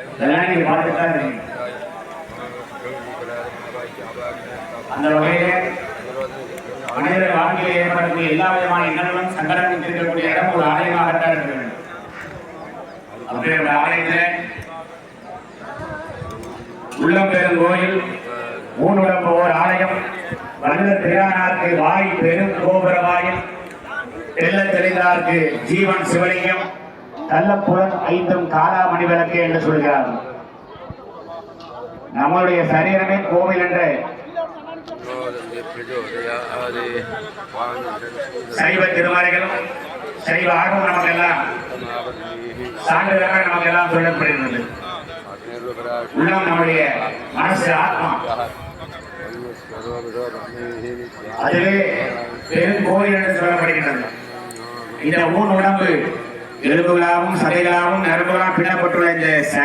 இதெல்லாம் நீங்க பார்த்துட்டு தான் இருக்கீங்க. அந்த வகையிலே மனித வாழ்க்கையில் ஏற்படக்கூடிய எல்லா விதமான எண்ணங்களும் சங்கடமும் இருக்கக்கூடிய இடம் ஒரு ஆலயமாகத்தான் இருக்க வேண்டும். அப்படியே ஆலயத்தில் உள்ளம் பெரும் கோயில், ஊனுடம்பு ஓர் ஆலயம், வல்ல திரையானார்க்கு வாய் பெரும் கோபுர வாயில், தெல்ல தெளிந்தார்க்கு ஜீவன் சிவலிங்கம், கள்ளப்புலன் ஐந்தும் காலா மணிவிளக்கு என்று சொல்கிறார்கள். நம்மளுடைய சரீரமே கோவில் என்ற சைவ திருமறைகளும் சைவ ஆர்வம் நமக்கெல்லாம் சான்றிதழாக நமக்கெல்லாம் சொல்லப்படுகிறது. உள்ளம் நம்முடைய மனசு ஆத்மா, அதுவே பெருங்கோயில் என்று சொல்லப்படுகின்றது. இந்த ஊன் உடம்பு எலும்புகளாகவும் சதைகளாகவும் நரம்புகளாகவும் பின்னப்பட்டுள்ள இந்த சரி